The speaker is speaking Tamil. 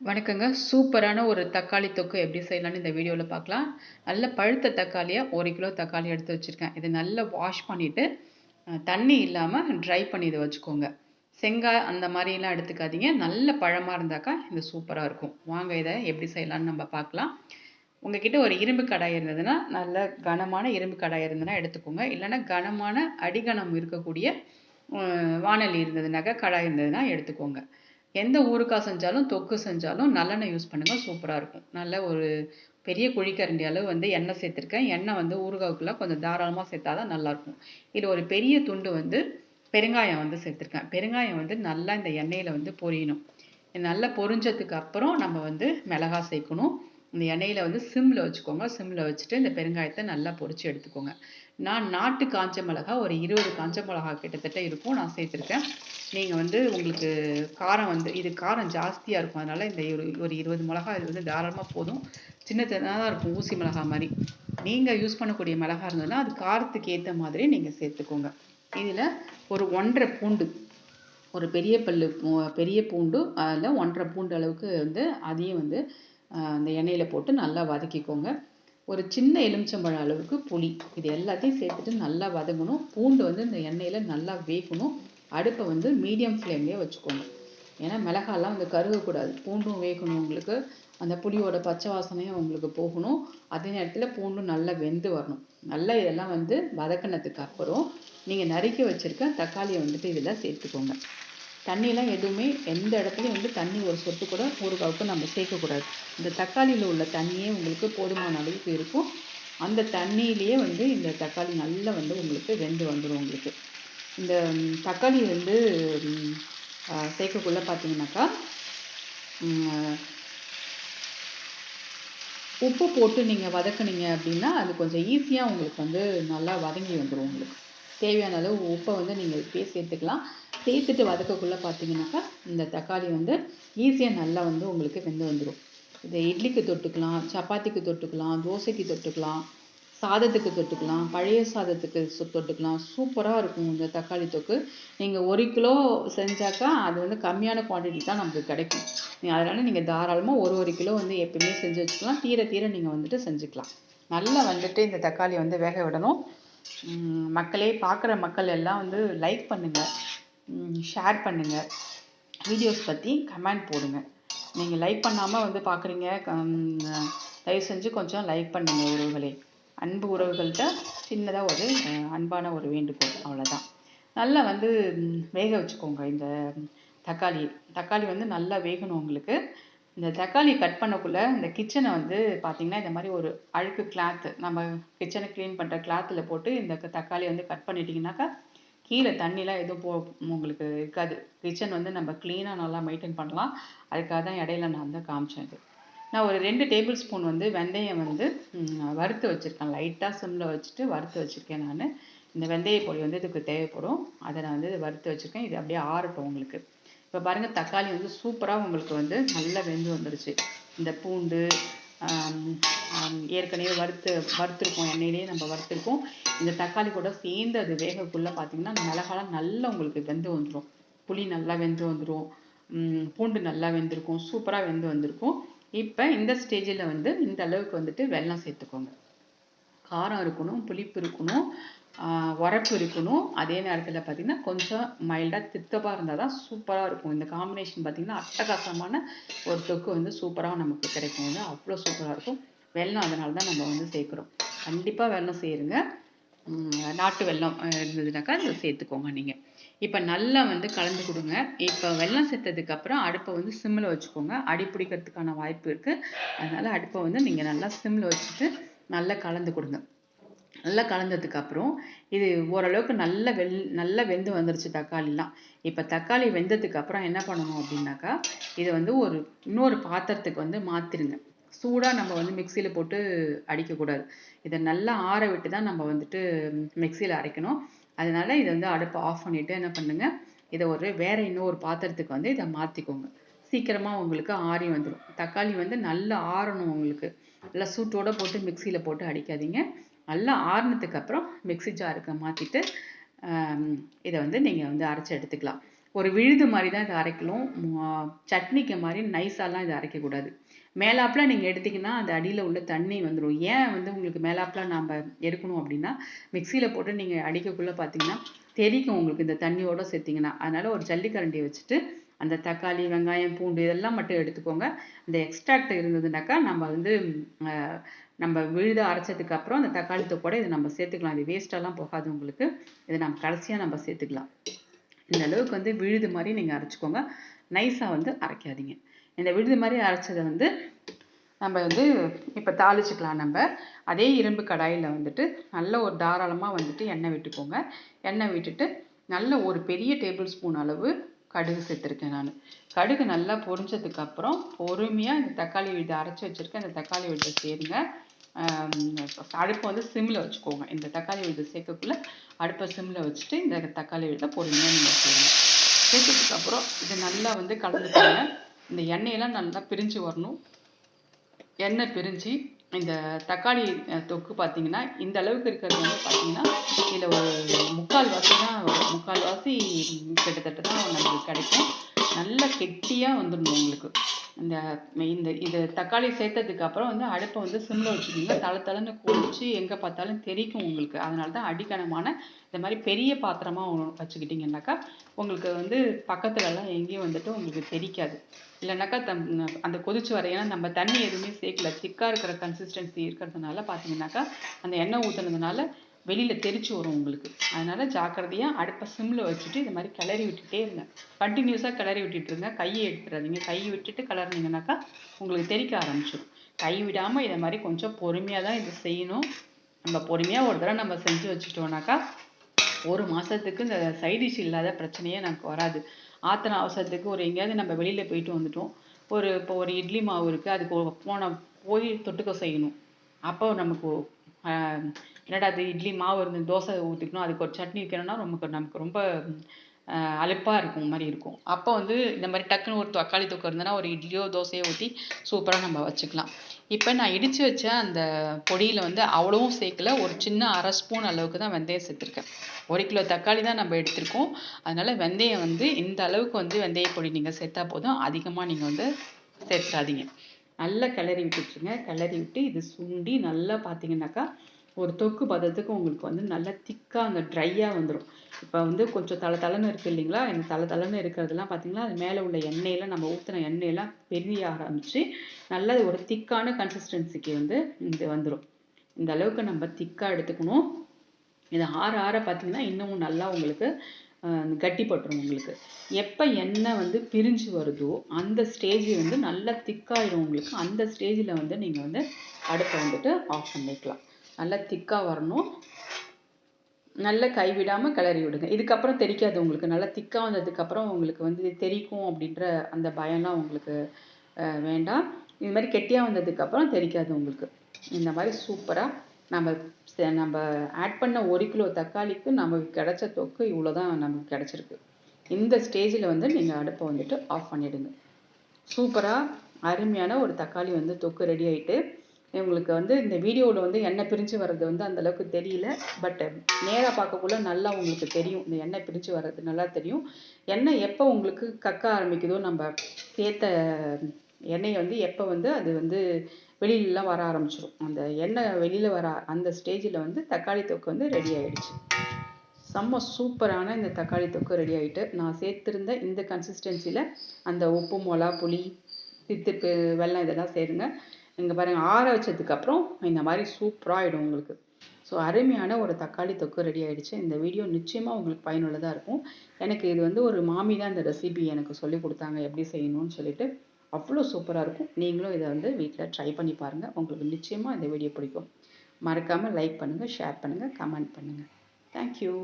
வணக்கங்க. சூப்பரான ஒரு தக்காளி தொக்கு எப்படி செய்யலான்னு இந்த வீடியோல பார்க்கலாம். நல்ல பழுத்த தக்காளியா 1 கிலோ தக்காளி எடுத்து வச்சிருக்கேன். இத நல்லா வாஷ் பண்ணிட்டு, தண்ணி இல்லாம ட்ரை பண்ணி இத வச்சுக்கோங்க. செங்காய் அந்த மாரிலாம் எடுத்துக்காதீங்க. நல்ல பழமா இருந்தாக்கா இது சூப்பரா இருக்கும். வாங்க இத எப்படி செய்யலான்னு நம்ம பார்க்கலாம். உங்ககிட்ட ஒரு இரும்பு கடாய் இருந்ததுன்னா, நல்ல கனமான இரும்பு கடாய் இருந்ததுன்னா எடுத்துக்கோங்க. இல்லன்னா கனமான அடிகனம் இருக்கக்கூடிய அ வாணலி இருந்ததுனாக்கா, கடாய் இருந்ததுன்னா எடுத்துக்கோங்க. எந்த ஊறுகாய் செஞ்சாலும், தொக்கு செஞ்சாலும் நல்லெண்ணெய் யூஸ் பண்ணுங்க. சூப்பரா இருக்கும். நல்ல ஒரு பெரிய குழிக்கரண்டி அளவு எண்ணெய் சேர்த்துருக்கேன். எண்ணெய் ஊறுகாவுக்குள்ள கொஞ்சம் தாராளமா சேர்த்தா தான் நல்லாயிருக்கும். இதில ஒரு பெரிய துண்டு பெருங்காயம் சேர்த்துருக்கேன். பெருங்காயம் நல்லா இந்த எண்ணெயில பொரியணும். நல்லா பொரிஞ்சதுக்கு அப்புறம் நம்ம மிளகாய் சேர்க்கணும். இந்த எண்ணெயில சிம்ல வச்சுக்கோங்க. சிம்ல வச்சுட்டு இந்த பெருங்காயத்த நல்லா பொரிச்சு எடுத்துக்கோங்க. நான் நாட்டு காஞ்ச மிளகா ஒரு 20 காஞ்ச மிளகா கிட்டத்தட்ட இருக்கும். நான் சேர்த்துருக்கேன். நீங்க உங்களுக்கு காரம் இது காரம் ஜாஸ்தியா இருக்கும். அதனால இந்த ஒரு 20 மிளகா இது தாராளமா போதும். சின்ன சின்னதா தான் இருக்கும். ஊசி மிளகா மாரி. நீங்க யூஸ் பண்ணக்கூடிய மிளகா இருந்ததுன்னா, அது காரத்துக்கு ஏத்த மாதிரி நீங்க சேர்த்துக்கோங்க. இதில ஒரு 1 1/2 பூண்டு. ஒரு பெரிய பல்லு பெரிய பூண்டு, அதில 1 1/2 பூண்டு அளவுக்கு அதையும் அந்த எண்ணெயில போட்டு நல்லா வதக்கிக்கோங்க. ஒரு சின்ன எலுமிச்சம்பழம் அளவுக்கு புளி. இது எல்லாத்தையும் சேர்த்துட்டு நல்லா வதங்கணும். பூண்டு இந்த எண்ணெயில நல்லா வேகணும். அடுப்ப மீடியம் ஃப்ளேம்லயே வச்சுக்கோங்க. ஏன்னா மிளகாய்லாம் கருகக்கூடாது. பூண்டும் வேகணும் உங்களுக்கு. அந்த புளியோட பச்சை வாசனையும் உங்களுக்கு போகணும். அதே நேரத்தில பூண்டும் நல்லா வெந்து வரணும். நல்லா இதெல்லாம் வதக்குனதுக்கு அப்புறம், நீங்க நறுக்கி வச்சிருக்க தக்காளிய இதில சேர்த்துக்கோங்க. தண்ணிலாம் எதுவுமே எந்த இடத்துலயும் தண்ணி ஒரு சொட்டு கூட ஊறுகாவுக்கு நம்ம சேர்க்கக்கூடாது. இந்த தக்காளியில உள்ள தண்ணியே உங்களுக்கு போதுமான அளவுக்கு இருக்கும். அந்த தண்ணியிலேயே இந்த தக்காளி நல்லா உங்களுக்கு வெந்து வந்துரும் உங்களுக்கு. இந்த தக்காளி ம் சேர்க்கக்குள்ள பார்த்தீங்கன்னாக்கா, ம் உப்பு போட்டு நீங்க வதக்குனீங்க அப்படின்னா, அது கொஞ்சம் ஈஸியா உங்களுக்கு நல்லா வதங்கி வந்துரும் உங்களுக்கு. தேவையான அளவு உப்ப நீங்க இப்பயே சேர்த்துக்கலாம். சேர்த்துட்டு வதக்கக்குள்ள பார்த்தீங்கன்னாக்கா, இந்த தக்காளி ஈஸியா நல்லா உங்களுக்கு வெந்து வந்துரும். இத இட்லிக்கு தொட்டுக்கலாம், சப்பாத்திக்கு தொட்டுக்கலாம், தோசைக்கு தொட்டுக்கலாம், சாதத்துக்கு தொட்டுக்கலாம், பழைய சாதத்துக்கு தொட்டுக்கலாம். சூப்பரா இருக்கும் இந்த தக்காளி தொக்கு. நீங்க 1 கிலோ செஞ்சாக்கா, அது கம்மியான குவான்டிட்டி தான் நமக்கு கிடைக்கும். அதனால நீங்க தாராளமா 1 கிலோ எப்பயுமே செஞ்சு வச்சுக்கலாம். தீர தீர நீங்க செஞ்சுக்கலாம். நல்லா இந்த தக்காளி வேக விடணும். மக்களே பார்க்குற மக்கள் எல்லாம் லைக் பண்ணுங்க, ஷேர் பண்ணுங்க. வீடியோஸ் பத்தி கமெண்ட் போடுங்க. நீங்க லைக் பண்ணாம பார்க்குறீங்க. தயவு செஞ்சு கொஞ்சம் லைக் பண்ணுங்க உறவுகளே. அன்பு உறவுகள்ட்ட சின்னதா ஒரு அன்பான ஒரு வேண்டுகோள். அவ்வளோதான். நல்லா வேக வச்சுக்கோங்க இந்த தக்காளி. தக்காளி நல்லா வேகணும் உங்களுக்கு. இந்த தக்காளி கட் பண்ணக்குள்ள இந்த கிச்சனை பார்த்தீங்கன்னா, இந்த மாரி ஒரு அழுக்கு கிளாத் நம்ம கிச்சனை கிளீன் பண்ற கிளாத்ல போட்டு இந்த தக்காளி கட் பண்ணிட்டீங்கன்னாக்கா, கீழ தண்ணிலாம் எதுவும் உங்களுக்கு இருக்காது. கிச்சன் நம்ம கிளீனா நல்லா மெயின்டெயின் பண்ணலாம். அதுக்காக தான் இடையில நான் காமிச்சேன் இது. நான் ஒரு 2 டேபிள் ஸ்பூன் வெந்தயம் வறுத்து வச்சிருக்கேன். லைட்டா சிம்ல வச்சுட்டு வறுத்து வச்சிருக்கேன் நானு. இந்த வெந்தய பொடி இதுக்கு தேவைப்படும். அத நான் வறுத்து வச்சிருக்கேன். இது அப்படியே ஆறட்டும் உங்களுக்கு. இப்ப பாருங்க தக்காளி சூப்பரா உங்களுக்கு நல்லா வெந்து வந்துருச்சு. இந்த பூண்டு ஏற்கனவே வறுத்துருக்கோம். எண்ணெயிலேயே நம்ம வறுத்துருக்கோம். இந்த தக்காளி கூட சேர்ந்து அது வேகக்குள்ள பார்த்தீங்கன்னா, அந்த மிளகாலாம் நல்லா உங்களுக்கு வெந்து வந்துரும். புளி நல்லா வெந்து வந்துரும். பூண்டு நல்லா வெந்திருக்கும். சூப்பரா வெந்து வந்திருக்கும். இப்ப இந்த ஸ்டேஜ்ல இந்த அளவுக்கு வெல்லம் சேர்த்துக்கோங்க. காரம் இருக்கணும், புளிப்பு இருக்கணும், உரப்பு இருக்கணும். அதே நேரத்தில பார்த்தீங்கன்னா, கொஞ்சம் மைல்டா தித்தப்பா இருந்தா தான் சூப்பரா இருக்கும். இந்த காம்பினேஷன் பார்த்தீங்கன்னா, அட்டகாசமான ஒரு தொக்கு சூப்பரா நமக்கு கிடைக்கும். அவ்ளோ சூப்பரா இருக்கும். வெல்லம் அதனால தான் நம்ம சேர்க்கிறோம். கண்டிப்பா வெல்லம் சேருங்க. நாட்டு வெல்லம் இருந்ததுனாக்கா இத சேர்த்துக்கோங்க நீங்க. இப்ப நல்லா கலந்து குடுங்க. இப்ப வெல்லம் சேர்த்ததுக்கு அப்புறம் அடுப்ப சிம்ல வச்சுக்கோங்க. அடி பிடிக்கிறதுக்கான வாய்ப்பு இருக்கு. அதனால அடுப்ப நீங்க நல்லா சிம்ல வச்சுட்டு நல்லா கலந்து குடுங்க. நல்லா கலந்ததுக்கு அப்புறம், இது ஓரளவுக்கு நல்லா வெந்து வந்துருச்சு தக்காளிலாம். இப்ப தக்காளி வெந்ததுக்கு அப்புறம் என்ன பண்ணணும் அப்டின்னாக்கா, இத இன்னொரு பாத்திரத்துக்கு மாத்திருங்க. சூடா நம்ம மிக்ஸியில போட்டு அடிக்கக்கூடாது. இத நல்லா ஆற விட்டு தான் நம்ம மிக்ஸியில அரைக்கணும். அதனால இத அடுப்ப ஆஃப் பண்ணிட்டு என்ன பண்ணுங்க, இத வேற இன்னொரு பாத்திரத்துக்கு இத மாத்திக்கோங்க. சீக்கிரமா உங்களுக்கு ஆறி வந்துரும். தக்காளி நல்லா ஆறணும் உங்களுக்கு. நல்லா சூட்டோட போட்டு மிக்ஸியில போட்டு அடிக்காதீங்க. நல்லா ஆறுனதுக்கு அப்புறம் மிக்ஸி ஜாருக்கு மாத்திட்டு, இத நீங்க அரைச்சு எடுத்துக்கலாம். ஒரு விழுது மாதிரி தான் இதை அரைக்கணும். சட்னிக்கு மாதிரி நைஸாலாம் இதை அரைக்கக்கூடாது. மேலாப்பில் நீங்கள் எடுத்திங்கன்னா அந்த அடியில் உள்ள தண்ணி வந்துடும். ஏன் வந்து உங்களுக்கு மேலாப்பில் நாம் எடுக்கணும் அப்படின்னா, மிக்சியில் போட்டு நீங்கள் அடிக்கக்குள்ளே பார்த்தீங்கன்னா தெரிக்கும் உங்களுக்கு இந்த தண்ணியோட சேர்த்திங்கன்னா. அதனால் ஒரு ஜல்லிக்கரண்டியை வச்சுட்டு அந்த தக்காளி, வெங்காயம், பூண்டு இதெல்லாம் மட்டும் எடுத்துக்கோங்க. அந்த எக்ஸ்ட்ராக்ட் இருந்ததுனாக்கா நம்ம வந்து நம்ம விழுத அரைச்சதுக்கு அப்புறம் அந்த தக்காளி தொக்கோட இதை நம்ம சேர்த்துக்கலாம். இது வேஸ்ட்டெல்லாம் போகாது உங்களுக்கு. இதை நம்ம கடைசியாக நம்ம சேர்த்துக்கலாம். இந்த அளவுக்கு வந்து விழுது மாதிரி நீங்கள் அரைச்சிக்கோங்க. நைஸாக வந்து அரைக்காதீங்க. இந்த விழுது மாதிரி அரைச்சதை வந்து நம்ம வந்து இப்போ தாளிச்சுக்கலாம். நம்ம அதே இரும்பு கடாயில் வந்துட்டு நல்ல ஒரு தாராளமாக வந்துட்டு எண்ணெய் விட்டுக்கோங்க. எண்ணெய் விட்டுட்டு நல்ல ஒரு பெரிய டேபிள் ஸ்பூன் அளவு கடுகு சேர்த்துருக்கேன் நான். கடுகு நல்லா பொரிஞ்சதுக்கப்புறம் பொறுமையாக இந்த தக்காளி விழுதை அரைச்சி வச்சுருக்கேன். இந்த தக்காளி விழுதை சேருங்க. அடுப்பை வந்து சிம்மில் வச்சுக்கோங்க. இந்த தக்காளி விழுதை சேர்க்கக்குள்ளே அடுப்பை சிம்மில் வச்சுட்டு இந்த தக்காளி விழுதை பொறுமையாக நீங்கள் சேருங்க. சேர்த்ததுக்கப்புறம் இது நல்லா வந்து கலந்துக்கோங்க. இந்த எண்ணெயெல்லாம் நல்லா பிரிஞ்சு வரணும். எண்ணெய் பிரிஞ்சு இந்த தக்காளி தொக்கு பார்த்தீங்கன்னா இந்த அளவுக்கு இருக்கிறது வந்து பார்த்தீங்கன்னா இதில் ஒரு முக்கால்வாசி தான் வரும். முக்கால்வாசி கிட்டத்தட்ட தான் நம்மளுக்கு கிடைக்கும். நல்லா கெட்டியாக வந்துடணும் உங்களுக்கு. இந்த இந்த இது தக்காளி சேர்த்ததுக்கு அப்புறம் வந்து அடுப்பை வந்து சிம்மில் வச்சுக்கிங்க. தளன்னு கொதிச்சு எங்கே பார்த்தாலும் தெரிக்கும் உங்களுக்கு. அதனால தான் அடிக்கனமான இந்த மாதிரி பெரிய பாத்திரமாக வச்சுக்கிட்டிங்கன்னாக்கா உங்களுக்கு வந்து பக்கத்துலலாம் எங்கேயும் வந்துட்டு உங்களுக்கு தெரிக்காது. இல்லைனாக்கா அந்த கொதிச்சு வர, ஏன்னா நம்ம தண்ணி எதுவுமே சேர்க்கல, திக்காக இருக்கிற கன்சிஸ்டன்சி இருக்கிறதுனால பார்த்தீங்கன்னாக்கா அந்த எண்ணெய் ஊற்றுனதுனால வெளியில் தெரிச்சு வரும் உங்களுக்கு. அதனால் ஜாக்கிரதையாக அடுப்பை சிம்மில் வச்சுட்டு இந்த மாதிரி கிளறி விட்டுட்டே இருங்க. கண்டினியூஸாக கிளறி விட்டுட்டுருங்க. கையை எடுத்துடாதீங்க. கையை விட்டுட்டு கிளறினீங்கன்னாக்கா உங்களுக்கு தெறிக்க ஆரம்பிச்சிடும். கை விடாமல் இதை மாதிரி கொஞ்சம் பொறுமையாக தான் இது செய்யணும். நம்ம பொறுமையாக ஒரு தடவை நம்ம செஞ்சு வச்சுட்டோம்னாக்கா ஒரு மாதத்துக்கு இந்த சைடிஷ் இல்லாத பிரச்சனையே நமக்கு வராது. ஆத்திர அவசரத்துக்கு ஒரு எங்கேயாவது நம்ம வெளியில் போயிட்டு வந்துட்டோம். இப்போ ஒரு இட்லி மாவு இருக்குது, அதுக்கு போய் தொட்டுக்க செய்யணும். அப்போ நமக்கு என்னடா அது இட்லி மாவு இருந்து தோசை ஊற்றிக்கணும், அதுக்கு ஒரு சட்னி வைக்கணும்னா நமக்கு ரொம்ப அலுப்பாக இருக்கும் மாதிரி இருக்கும். அப்போ வந்து இந்த மாதிரி டக்குன்னு ஒரு தக்காளி தொக்கு இருந்ததுன்னா ஒரு இட்லியோ தோசையோ ஊற்றி சூப்பராக நம்ம வச்சுக்கலாம். இப்போ நான் இடித்து வச்ச அந்த பொடியில் வந்து அவ்வளவும் சேர்க்கல. ஒரு சின்ன 1/2 ஸ்பூன் அளவுக்கு தான் வெந்தயம் சேர்த்துருக்கேன். 1 கிலோ தக்காளி தான் நம்ம எடுத்திருக்கோம். அதனால் வெந்தயம் வந்து இந்த அளவுக்கு வந்து வெந்தய பொடி நீங்கள் சேர்த்தா போதும். அதிகமாக நீங்கள் வந்து சேர்த்துடாதீங்க. நல்லா கிளறி விட்டுருங்க. கிளறி விட்டு இது சுண்டி நல்லா பார்த்தீங்கன்னாக்கா ஒரு தொக்கு பதத்துக்கு உங்களுக்கு வந்து நல்லா திக்காக அந்த ட்ரையாக வந்துடும். இப்போ வந்து கொஞ்சம் தளன்னு இருக்குது இல்லைங்களா? இந்த தளன்னு இருக்கிறதெல்லாம் பார்த்தீங்கன்னா அது மேலே உள்ள எண்ணெயெல்லாம் நம்ம ஊற்றின எண்ணெயெல்லாம் பெரிய ஆரம்பித்து நல்ல ஒரு திக்கான கன்சிஸ்டன்சிக்கு வந்து இது வந்துடும். இந்த அளவுக்கு நம்ம திக்காக எடுத்துக்கணும். இது ஆற பார்த்தீங்கன்னா இன்னமும் நல்லா உங்களுக்கு கட்டிப்பட்டுரும் உங்களுக்கு. எப்போ எண்ணெய் வந்து பிரிஞ்சு வருதோ அந்த ஸ்டேஜ் வந்து நல்லா திக்காயிடும் உங்களுக்கு. அந்த ஸ்டேஜில் வந்து நீங்கள் வந்து அடுப்பை வந்துட்டு ஆஃப் பண்ணிக்கலாம். நல்லா திக்காக வரணும். நல்லா கைவிடாமல் கிளறி விடுங்க. இதுக்கப்புறம் தெரிக்காது உங்களுக்கு. நல்லா திக்காக வந்ததுக்கப்புறம் உங்களுக்கு வந்து தெரிக்கும் அப்படின்ற அந்த பயம்லாம் உங்களுக்கு வேண்டாம். இது மாதிரி கெட்டியாக வந்ததுக்கப்புறம் தெரிக்காது உங்களுக்கு. இந்த மாதிரி சூப்பராக நம்ம ஆட் பண்ண 1 கிலோ தக்காளிக்கு நமக்கு கிடைச்ச தொக்கு இவ்வளோ தான் நமக்கு கிடச்சிருக்கு. இந்த ஸ்டேஜில் வந்து நீங்கள் அடுப்பை வந்துட்டு ஆஃப் பண்ணிவிடுங்க. சூப்பராக அருமையான ஒரு தக்காளி வந்து தொக்கு ரெடி ஆகிட்டு உங்களுக்கு வந்து இந்த வீடியோவில் வந்து எண்ணெய் பிரிஞ்சு வர்றது வந்து அந்தளவுக்கு தெரியல. பட் நேராக பார்க்கக்குள்ள நல்லா உங்களுக்கு தெரியும். இந்த எண்ணெய் பிரிஞ்சு வர்றது நல்லா தெரியும். எண்ணெய் எப்போ உங்களுக்கு கக்க ஆரம்பிக்குதோ நம்ம சேர்த்த எண்ணெயை வந்து எப்போ வந்து அது வந்து வெளியிலலாம் வர ஆரம்பிச்சிடும். அந்த எண்ணெய் வெளியில் வர அந்த ஸ்டேஜில் வந்து தக்காளி தொக்கு வந்து ரெடி ஆகிடுச்சு. செம்ம சூப்பரான இந்த தக்காளி தொக்கு ரெடி ஆகிட்டு நான் சேர்த்துருந்த இந்த கன்சிஸ்டன்சியில் அந்த உப்பு, மிளகா, புளி, சித்திப்பு, வெல்லம் இதெல்லாம் சேருங்க. இங்கே பாருங்கள், ஆற வச்சதுக்கப்புறம் இந்த மாதிரி சூப்பராக ஆகிடும் உங்களுக்கு. ஸோ அருமையான ஒரு தக்காளி தொக்கு ரெடி ஆகிடுச்சு. இந்த வீடியோ நிச்சயமாக உங்களுக்கு பயனுள்ளதாக இருக்கும். எனக்கு இது வந்து ஒரு மாமி தான் இந்த ரெசிபி எனக்கு சொல்லி கொடுத்தாங்க எப்படி செய்யணும்னு சொல்லிட்டு. அவ்வளோ சூப்பராக இருக்கும். நீங்களும் இதை வந்து வீட்டில் ட்ரை பண்ணி பாருங்கள். உங்களுக்கு நிச்சயமாக இந்த வீடியோ பிடிக்கும். மறக்காமல் லைக் பண்ணுங்கள், ஷேர் பண்ணுங்கள், கமெண்ட் பண்ணுங்கள். தேங்க்யூ.